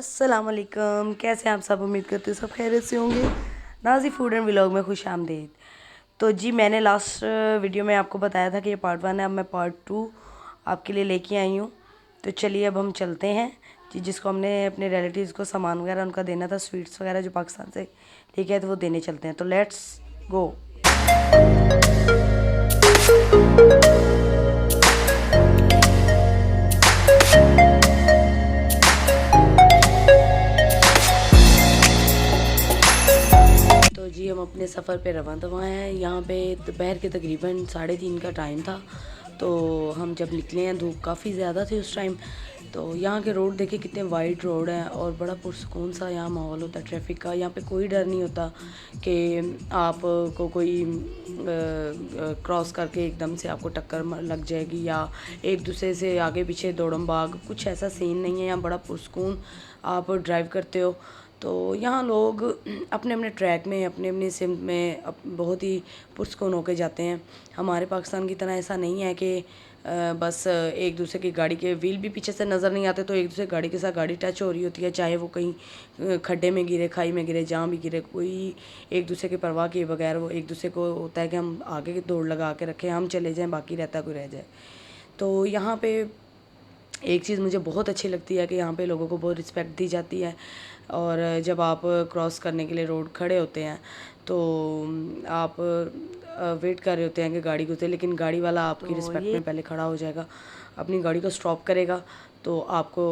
अस्सलाम वालेकुम, कैसे हैं आप सब। उम्मीद करते हैं सब खैरियत से होंगे। नाजी फूड एंड व्लॉग में खुश आमदीद। तो जी मैंने लास्ट वीडियो में आपको बताया था कि ये पार्ट 1 है, अब मैं पार्ट 2 आपके लिए लेके आई हूँ। तो चलिए अब हम चलते हैं जी, जिसको हमने अपने रिलेटिव्स को सामान वगैरह उनका देना था, स्वीट्स वगैरह जो पाकिस्तान से लेके आए थे, वो देने चलते हैं। तो लेट्स गो। तो जी हम अपने सफ़र पे रवाना हैं। यहाँ पे दोपहर के तकरीबन 3:30 का टाइम था। तो हम जब निकले हैं, धूप काफ़ी ज़्यादा थी उस टाइम। तो यहाँ के रोड देखे कितने वाइड रोड हैं और बड़ा पुरसकून सा यहाँ माहौल होता है ट्रैफिक का। यहाँ पे कोई डर नहीं होता कि आपको कोई क्रॉस करके एकदम से आपको टक्कर लग जाएगी या एक दूसरे से आगे पीछे दौड़म भाग, कुछ ऐसा सीन नहीं है। यहाँ बड़ा पुरसकून आप ड्राइव करते हो। तो यहाँ लोग अपने अपने ट्रैक में, अपने अपने सिम में बहुत ही पुरस्कून होके जाते हैं। हमारे पाकिस्तान की तरह ऐसा नहीं है कि बस एक दूसरे की गाड़ी के व्हील भी पीछे से नज़र नहीं आते तो एक दूसरे गाड़ी के साथ गाड़ी टच हो रही होती है, चाहे वो कहीं खड्डे में गिरे, खाई में गिरे, जहाँ भी गिरे, कोई एक दूसरे की परवाह किए बगैर वो एक दूसरे को होता है कि हम आगे की दौड़ लगा के रखें, हम चले जाएँ, बाकी रहता कोई रह जाए। तो यहाँ पे एक चीज़ मुझे बहुत अच्छी लगती है कि यहाँ पे लोगों को बहुत रिस्पेक्ट दी जाती है। और जब आप क्रॉस करने के लिए रोड खड़े होते हैं तो आप वेट कर रहे होते हैं कि गाड़ी गुजरे, लेकिन गाड़ी वाला आपकी रिस्पेक्ट में पहले खड़ा हो जाएगा, अपनी गाड़ी को स्टॉप करेगा, तो आपको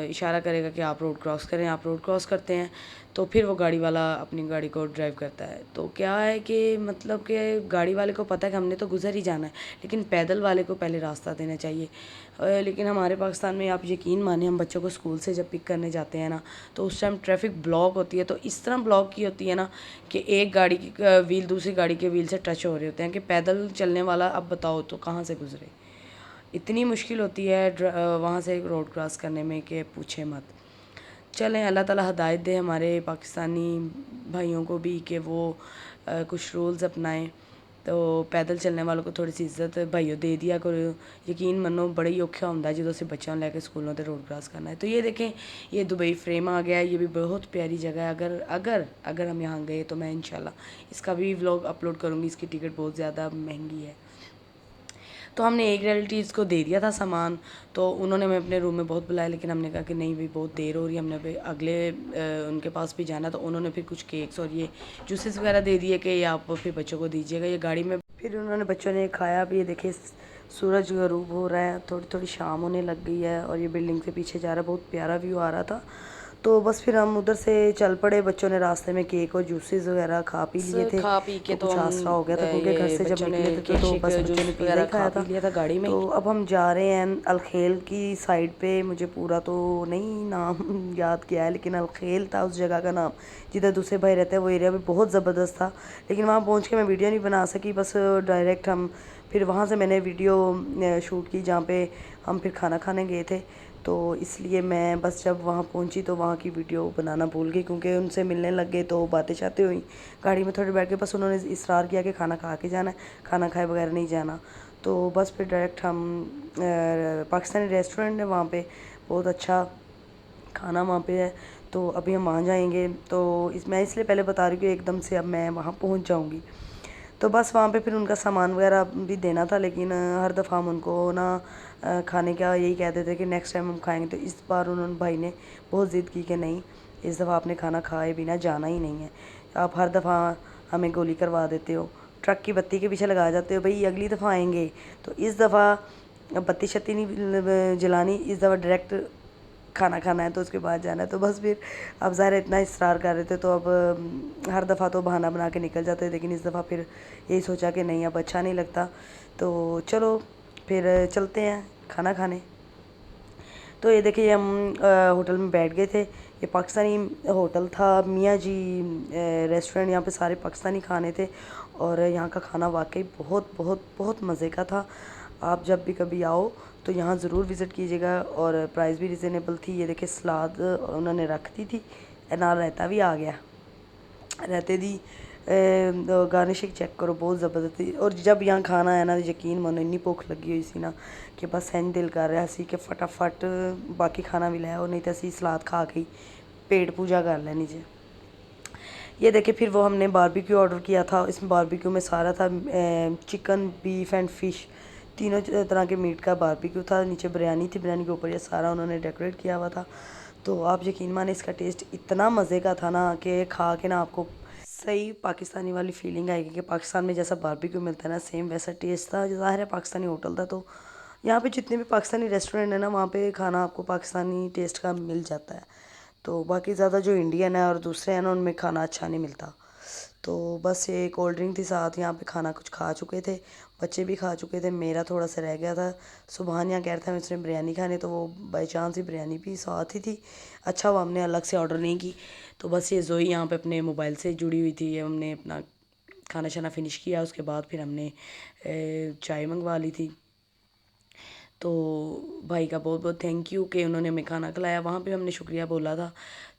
इशारा करेगा कि आप रोड क्रॉस करें। आप रोड क्रॉस करते हैं तो फिर वो गाड़ी वाला अपनी गाड़ी को ड्राइव करता है। तो क्या है कि मतलब कि गाड़ी वाले को पता है कि हमने तो गुजर ही जाना है, लेकिन पैदल वाले को पहले रास्ता देना चाहिए। लेकिन हमारे पाकिस्तान में आप यकीन माने, हम बच्चों को स्कूल से जब पिक करने जाते हैं ना, तो उस टाइम ट्रैफिक ब्लॉक होती है। तो इस तरह ब्लॉक की होती है ना कि एक गाड़ी की व्हील दूसरी गाड़ी के व्हील से टच हो रहे होते हैं कि पैदल चलने वाला अब बताओ तो कहाँ से गुजरे। इतनी मुश्किल होती है वहाँ से रोड क्रॉस करने में कि पूछे मत। चलें, अल्लाह ताला हिदायत दे हमारे पाकिस्तानी भाइयों को भी कि वो कुछ रूल्स अपनाएं। तो पैदल चलने वालों को थोड़ी सी इज्जत भाइयों दे दिया करो। यकीन मनो बड़ा ही औखा होंदा जो से बच्चों लेके स्कूलों से रोड क्रॉस करना है। तो ये देखें, ये दुबई फ्रेम आ गया है, ये भी बहुत प्यारी जगह है। अगर अगर अगर हम यहाँ गए तो मैं इंशाल्लाह इसका भी व्लॉग अपलोड करूँगी। इसकी टिकट बहुत ज़्यादा महंगी है। तो हमने एक रिलेटिव्स को दे दिया था सामान, तो उन्होंने हमें अपने रूम में बहुत बुलाया, लेकिन हमने कहा कि नहीं भाई बहुत देर हो रही है, हमने भाई अगले उनके पास भी जाना। तो उन्होंने फिर कुछ केक्स और ये जूसेस वगैरह दे दिए कि ये आप फिर बच्चों को दीजिएगा ये गाड़ी में। फिर उन्होंने बच्चों ने खाया भी। ये देखिए सूरज गरूब हो रहा है, थोड़ी थोड़ी शाम होने लग गई है और ये बिल्डिंग से पीछे जा रहा है, बहुत प्यारा व्यू आ रहा था। तो बस फिर हम उधर से चल पड़े। बच्चों ने रास्ते में केक और जूसेस वगैरह खा पी लिए थे, खा पी के तो कुछ आसरा हो गया था क्योंकि घर से जब निकले थे तो बस बच्चों ने पिज़्ज़ा ही खाया था। लिया था गाड़ी में। तो अब हम जा रहे हैं अलखेल की साइड पे। मुझे पूरा तो नहीं नाम याद किया है, लेकिन अलखेल था उस जगह का नाम, जिधर दूसरे भाई रहते हैं। वो एरिया भी बहुत ज़बरदस्त था, लेकिन वहाँ पहुँच के मैं वीडियो नहीं बना सकी। बस डायरेक्ट हम फिर वहाँ से मैंने वीडियो शूट की जहाँ पे हम फिर खाना खाने गए थे। तो इसलिए मैं बस जब वहाँ पहुँची तो वहाँ की वीडियो बनाना भूल गई, क्योंकि उनसे मिलने लग गए तो बातें शातें हुई। गाड़ी में थोड़ी बैठ के बस उन्होंने इसरार किया कि खाना खा के जाना है, खाना खाए बगैर नहीं जाना। तो बस फिर डायरेक्ट हम पाकिस्तानी रेस्टोरेंट है वहाँ पे, बहुत अच्छा खाना वहाँ पे है। तो अभी हम वहाँ जाएंगे। तो मैं इसलिए पहले बता रही हूँ कि एकदम से अब मैं वहाँ पहुँच जाऊँगी। तो बस वहाँ पे फिर उनका सामान वगैरह भी देना था, लेकिन हर दफ़ा हम उनको ना खाने का यही कहते थे कि नेक्स्ट टाइम हम खाएंगे। तो इस बार उन्होंने भाई ने बहुत ज़िद की कि नहीं, इस दफ़ा आपने खाना खाए बिना जाना ही नहीं है। आप हर दफ़ा हमें गोली करवा देते हो, ट्रक की बत्ती के पीछे लगा जाते हो, भाई अगली दफ़ा आएंगे तो इस दफ़ा बत्ती शत्ती नहीं जलानी, इस दफ़ा डायरेक्ट खाना खाना है तो उसके बाद जाना है। तो बस फिर अब ज़ाहिर इतना इसरार कर रहे थे तो अब हर दफ़ा तो बहाना बना के निकल जाते, लेकिन इस दफ़ा फिर यही सोचा कि नहीं अब अच्छा नहीं लगता, तो चलो फिर चलते हैं खाना खाने। तो ये देखिए हम होटल में बैठ गए थे। ये पाकिस्तानी होटल था, मियाँ जी रेस्टोरेंट। यहाँ पे सारे पाकिस्तानी खाने थे और यहाँ का खाना वाकई बहुत बहुत बहुत मज़े का था। आप जब भी कभी आओ तो यहाँ ज़रूर विज़िट कीजिएगा और प्राइस भी रिजनेबल थी। ये देखिए सलाद उन्होंने रख दी थी, नाल रायता भी आ गया। रायते दी गार्निशिंग चेक करो, बहुत ज़बरदस्त थी। और जब यहाँ खाना आया ना, यकीन मानो इन्नी भुख लगी हुई सी ना कि बस इंज दिल कर रहा सी कि फटाफट बाकी खाना भी लै, और नहीं तो असी सलाद खा के ही पेट पूजा कर लेनी जी। ये देखिए, फिर वो हमने बारबेक्यू ऑर्डर किया था। इसमें बारबेक्यू में सारा था चिकन, बीफ एंड फ़िश, तीनों तरह के मीट का बारबेक्यू था। नीचे बिरयानी थी, बिरयानी के ऊपर ये सारा उन्होंने डेकोरेट किया हुआ था। तो आप यकीन माने इसका टेस्ट इतना मज़े का था ना कि खा के ना आपको सही पाकिस्तानी वाली फीलिंग आएगी कि पाकिस्तान में जैसा बारबेक्यू मिलता है ना, सेम वैसा टेस्ट था। ज़ाहिर है पाकिस्तानी होटल था, तो यहाँ पे जितने भी पाकिस्तानी रेस्टोरेंट है ना, वहाँ पे खाना आपको पाकिस्तानी टेस्ट का मिल जाता है। तो बाकी ज़्यादा जो इंडियन है और दूसरे हैं ना, उनमें खाना अच्छा नहीं मिलता। तो बस ये कोल्ड ड्रिंक थी साथ, यहाँ पे खाना कुछ खा चुके थे, बच्चे भी खा चुके थे, मेरा थोड़ा सा रह गया था। सुबहान यहाँ कह रहा था उसने बिरयानी खानी, तो वो बाई चांस ही बिरयानी भी साथ ही थी। अच्छा, वो हमने अलग से ऑर्डर नहीं की। तो बस ये जोई यहाँ पे अपने मोबाइल से जुड़ी हुई थी। ये हमने अपना खाना शाना फिनिश किया, उसके बाद फिर हमने चाय मंगवा ली थी। तो भाई का बहुत बहुत थैंक यू कि उन्होंने हमें खाना खिलाया। वहाँ पे हमने शुक्रिया बोला था।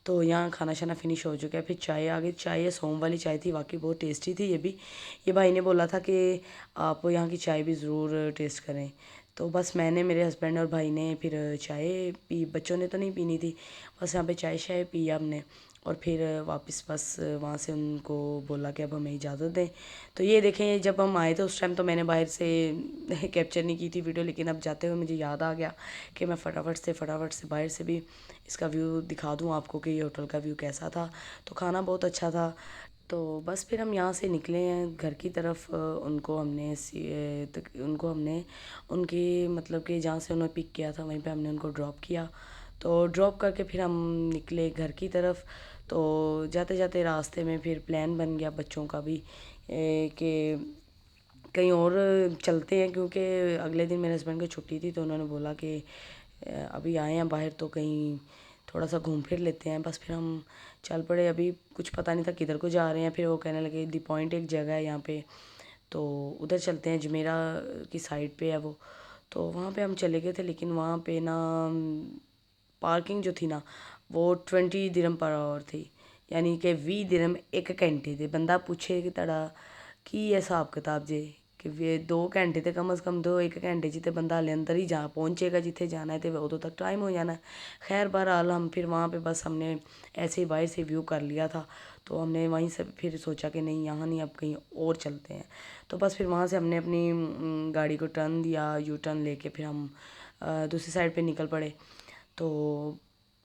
तो यहाँ खाना शाना फिनिश हो चुका है। फिर चाय आ गई। चाय ये सौंफ वाली चाय थी, वाकई बहुत टेस्टी थी ये भी। ये भाई ने बोला था कि आप यहाँ की चाय भी ज़रूर टेस्ट करें। तो बस मैंने, मेरे हस्बैंड और भाई ने फिर चाय पी। बच्चों ने तो नहीं पीनी थी, बस यहाँ पे चाय शाय पी हमने। और फिर वापस बस वहाँ से उनको बोला कि अब हमें इजाज़त दें। तो ये देखें, जब हम आए थे उस टाइम तो मैंने बाहर से कैप्चर नहीं की थी वीडियो, लेकिन अब जाते हुए मुझे याद आ गया कि मैं फटाफट से बाहर से भी इसका व्यू दिखा दूँ आपको कि ये होटल का व्यू कैसा था। तो खाना बहुत अच्छा था। तो बस फिर हम यहाँ से निकले हैं घर की तरफ। उनको हमने उनके मतलब कि जहाँ से उन्होंने पिक किया था वहीं पे हमने उनको ड्रॉप किया। तो ड्रॉप करके फिर हम निकले घर की तरफ। तो जाते जाते रास्ते में फिर प्लान बन गया बच्चों का भी कि कहीं और चलते हैं, क्योंकि अगले दिन मेरे हस्बैंड की छुट्टी थी। तो उन्होंने बोला कि अभी आए हैं बाहर तो कहीं थोड़ा सा घूम फिर लेते हैं। बस फिर हम चल पड़े। अभी कुछ पता नहीं था किधर को जा रहे हैं। फिर वो कहने लगे दी पॉइंट एक जगह है यहाँ पे, तो उधर चलते हैं, जमेरा की साइड पे है वो। तो वहाँ पे हम चले गए थे, लेकिन वहाँ पे ना पार्किंग जो थी ना वो 20 दिरहम पर आवर थी, यानी कि 20 दिरहम एक घंटे दे। बंदा पूछे कि तड़ा की हिसाब किताब जे कि वे 2 घंटे तो कम अज़ कम दो, 1 घंटे च तो बंदा हाले अंदर ही जा पहुँचेगा जिथे जाना है, तो उदों तक टाइम हो जाना है। खैर बहरहाल हम फिर वहाँ पे बस हमने ऐसे ही बाहर से व्यू कर लिया था। तो हमने वहीं से फिर सोचा कि नहीं यहाँ नहीं, अब कहीं और चलते हैं। तो बस फिर वहाँ से हमने अपनी गाड़ी को टर्न दिया, यू टर्न लेके फिर हम दूसरी साइड पे निकल पड़े। तो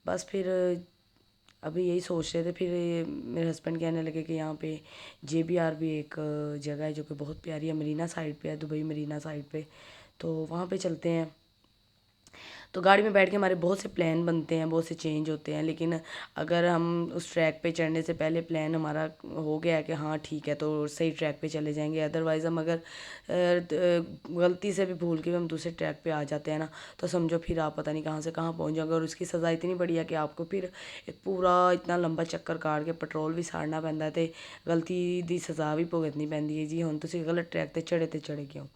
बस फिर अभी यही सोच रहे थे। फिर मेरे हस्बैंड कहने लगे कि यहाँ पे JBR भी एक जगह है जो कि बहुत प्यारी है, मरीना साइड पे है, दुबई मरीना साइड पे। तो वहाँ पे चलते हैं। तो गाड़ी में बैठ के हमारे बहुत से प्लान बनते हैं, बहुत से चेंज होते हैं, लेकिन अगर हम उस ट्रैक पे चढ़ने से पहले प्लान हमारा हो गया कि हाँ ठीक है तो सही ट्रैक पे चले जाएंगे। अदरवाइज़ हम अगर गलती से भी भूल के हम दूसरे ट्रैक पे आ जाते हैं ना, तो समझो फिर आप पता नहीं कहाँ से कहाँ पहुँच जाओगे। और उसकी सज़ा इतनी बड़ी है कि आपको फिर एक पूरा इतना लंबा चक्कर काट के पेट्रोल भी साड़ना पैंदा ते गलती दी सज़ा भी भुगतनी पैंदी है जी। हुण तुसीं गलत ट्रैक ते चढ़े क्यों।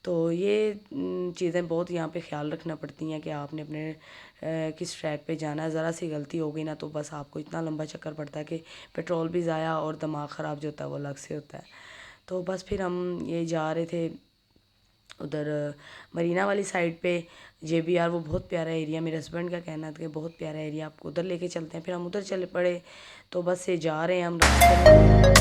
तो ये चीज़ें बहुत यहाँ पे ख्याल रखना पड़ती हैं कि आपने अपने किस ट्रैक पे जाना है। ज़रा सी गलती हो गई ना तो बस आपको इतना लंबा चक्कर पड़ता है कि पेट्रोल भी ज़ाया और दिमाग ख़राब जो होता है वो अलग से होता है। तो बस फिर हम ये जा रहे थे उधर मरीना वाली साइड पे। JBR वो बहुत प्यारा एरिया, मेरे हस्बैंड का कहना था कि बहुत प्यारा एरिया, आपको उधर लेके चलते हैं। फिर हम उधर चले पड़े। तो बस ये जा रहे हैं हम रास्ते में।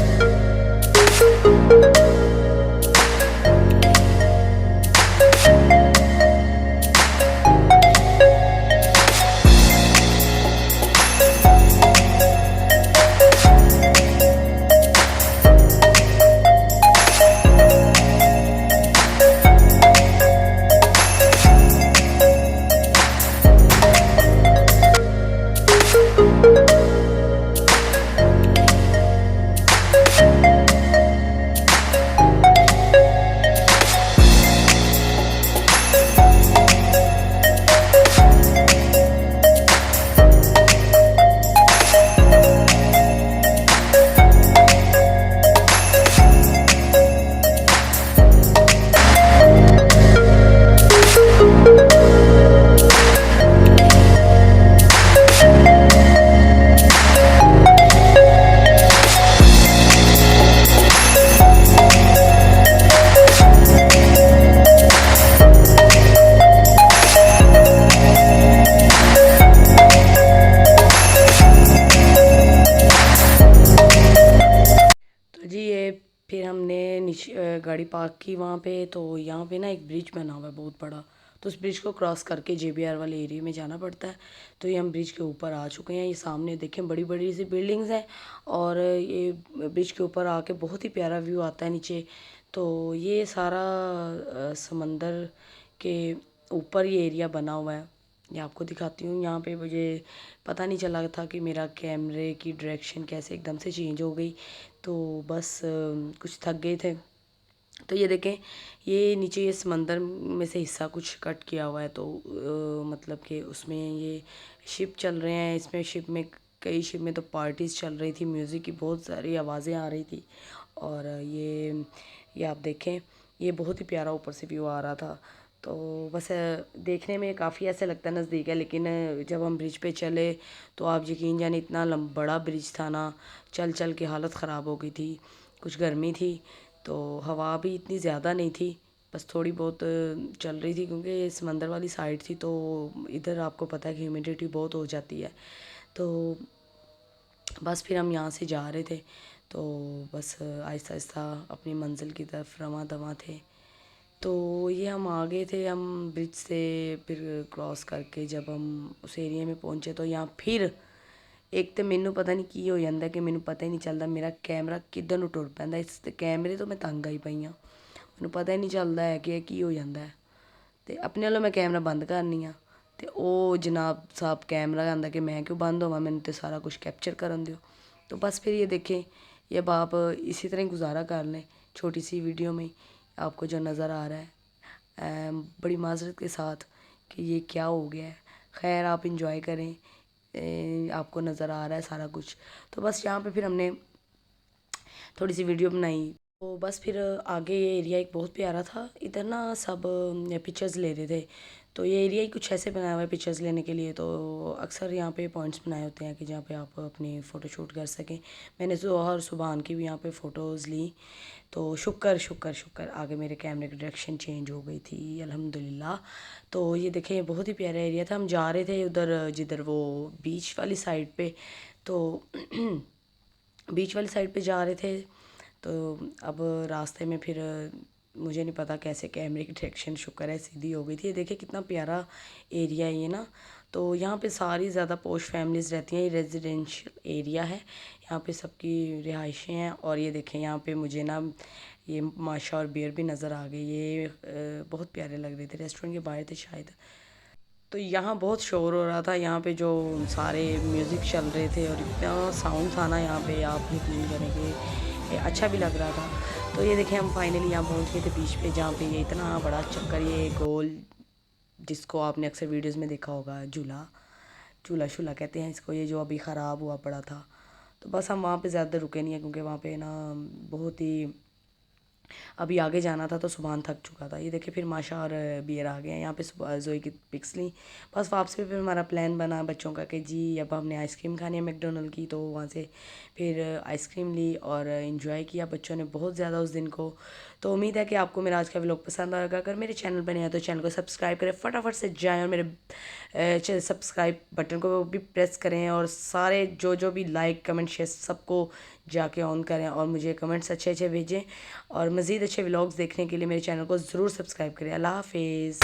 गाड़ी पार्क की वहाँ पे। तो यहाँ पे ना एक ब्रिज बना हुआ है बहुत बड़ा, तो उस ब्रिज को क्रॉस करके JBR वाले एरिया में जाना पड़ता है। तो ये हम ब्रिज के ऊपर आ चुके हैं। ये सामने देखें बड़ी बड़ी सी बिल्डिंग्स हैं और ये ब्रिज के ऊपर आके बहुत ही प्यारा व्यू आता है नीचे। तो ये सारा समंदर के ऊपर ये एरिया बना हुआ है। ये आपको दिखाती हूँ। यहाँ पे मुझे पता नहीं चला था कि मेरा कैमरे की डायरेक्शन कैसे एकदम से चेंज हो गई। तो बस कुछ थक गए थे। तो ये देखें, ये नीचे ये समंदर में से हिस्सा कुछ कट किया हुआ है। तो मतलब कि उसमें ये शिप चल रहे हैं। इसमें शिप में कई शिप में तो पार्टीज़ चल रही थी, म्यूज़िक की बहुत सारी आवाज़ें आ रही थी। और ये आप देखें, ये बहुत ही प्यारा ऊपर से व्यू आ रहा था। तो बस देखने में काफ़ी ऐसे लगता है नज़दीक है, लेकिन जब हम ब्रिज पे चले तो आप यकीन जाने इतना बड़ा ब्रिज था ना, चल चल के हालत ख़राब हो गई थी। कुछ गर्मी थी तो हवा भी इतनी ज़्यादा नहीं थी, बस थोड़ी बहुत चल रही थी, क्योंकि समंदर वाली साइड थी तो इधर आपको पता है कि ह्यूमिडिटी बहुत हो जाती है। तो बस फिर हम यहाँ से जा रहे थे, तो बस आहिस्ता आहिस्ता अपनी मंजिल की तरफ रवां दवां थे। तो ये हम आ गए थे, हम ब्रिज से फिर क्रॉस करके जब हम उस एरिया में पहुँचे तो यहाँ फिर एक तो मैनू पता नहीं की हो जाता कि मैनू पता ही नहीं चलता मेरा कैमरा किधर ਨੂੰ ਟੁਰ ਪੈਂਦਾ। इस कैमरे तो मैं तंग आई पई हाँ, मैनू पता ही नहीं चलता है कि की हो जाता है। तो अपने वालों मैं कैमरा बंद करनी हाँ, तो वो जनाब साहब कैमरा आंदा कि मैं क्यों बंद होवां, मैंने तो सारा कुछ कैप्चर करन दो। तो बस फिर ये देखें, ये अब आप इसी तरह गुजारा कर लें छोटी सी वीडियो में। आपको जो नज़र आ रहा है बड़ी माजरत के साथ कि ये क्या हो गया है। खैर आप इंजॉय करें, आपको नज़र आ रहा है सारा कुछ। तो बस यहाँ पे फिर हमने थोड़ी सी वीडियो बनाई। तो बस फिर आगे ये एरिया एक बहुत प्यारा था। इधर ना सब पिक्चर्स ले रहे थे। तो ये एरिया ही कुछ ऐसे बनाया हुआ है पिक्चर्स लेने के लिए। तो अक्सर यहाँ पे पॉइंट्स बनाए होते हैं कि जहाँ पे आप अपनी फ़ोटो शूट कर सकें। मैंने ज़ोहर सुबहान की भी यहाँ पे फ़ोटोज़ ली। तो शुक्र शुक्र शुक्र आगे मेरे कैमरे की डायरेक्शन चेंज हो गई थी अल्हम्दुलिल्लाह। तो ये देखें, ये बहुत ही प्यारा एरिया था। हम जा रहे थे उधर जिधर वो बीच वाली साइड पे। तो बीच वाली साइड पे जा रहे थे। तो अब रास्ते में फिर मुझे नहीं पता कैसे कैमरे की डायरेक्शन शुक्र है सीधी हो गई थी। ये देखिए कितना प्यारा एरिया है ये ना। तो यहाँ पे सारी ज़्यादा पोश फैमिलीज़ रहती हैं। ये रेजिडेंशियल एरिया है, यहाँ पे सबकी रिहाइशें हैं। और ये देखें यहाँ पे मुझे ना ये माशा और बियर भी नज़र आ गई। ये बहुत प्यारे लग रहे थे, रेस्टोरेंट के बाहर थे शायद। तो यहाँ बहुत शोर हो रहा था, यहाँ पे जो सारे म्यूज़िक चल रहे थे और इतना साउंड था ना यहाँ पे, आप यकीन करेंगे ये अच्छा भी लग रहा था। तो ये देखें हम फाइनली यहाँ पहुँच गए थे बीच पे, जहाँ पे ये इतना बड़ा चक्कर, ये गोल जिसको आपने अक्सर वीडियोस में देखा होगा, झूला झूला शूला कहते हैं इसको, ये जो अभी ख़राब हुआ पड़ा था। तो बस हम वहाँ पे ज़्यादा रुके नहीं है, क्योंकि वहाँ पे ना बहुत ही अभी आगे जाना था तो सुबहान थक चुका था। ये देखिए फिर माशा और बियर आ गए हैं। यहाँ पे सुबह जोई की पिक्स ली। बस वापसी पे फिर हमारा प्लान बना बच्चों का कि जी अब हमने आइसक्रीम खानी है मैकडोनल्ड की। तो वहाँ से फिर आइसक्रीम ली और इन्जॉय किया बच्चों ने बहुत ज़्यादा उस दिन को। तो उम्मीद है कि आपको मेरा आज का व्लॉग पसंद आएगा। अगर मेरे चैनल बने हैं तो चैनल को सब्सक्राइब करें, फटाफट से जाएँ और मेरे सब्सक्राइब बटन को भी प्रेस करें। और सारे जो भी लाइक कमेंट शेयर सबको जाके ऑन करें और मुझे कमेंट्स अच्छे अच्छे भेजें। और मज़ीद अच्छे व्लॉग्स देखने के लिए मेरे चैनल को ज़रूर सब्सक्राइब करें। अल्लाह हाफिज़।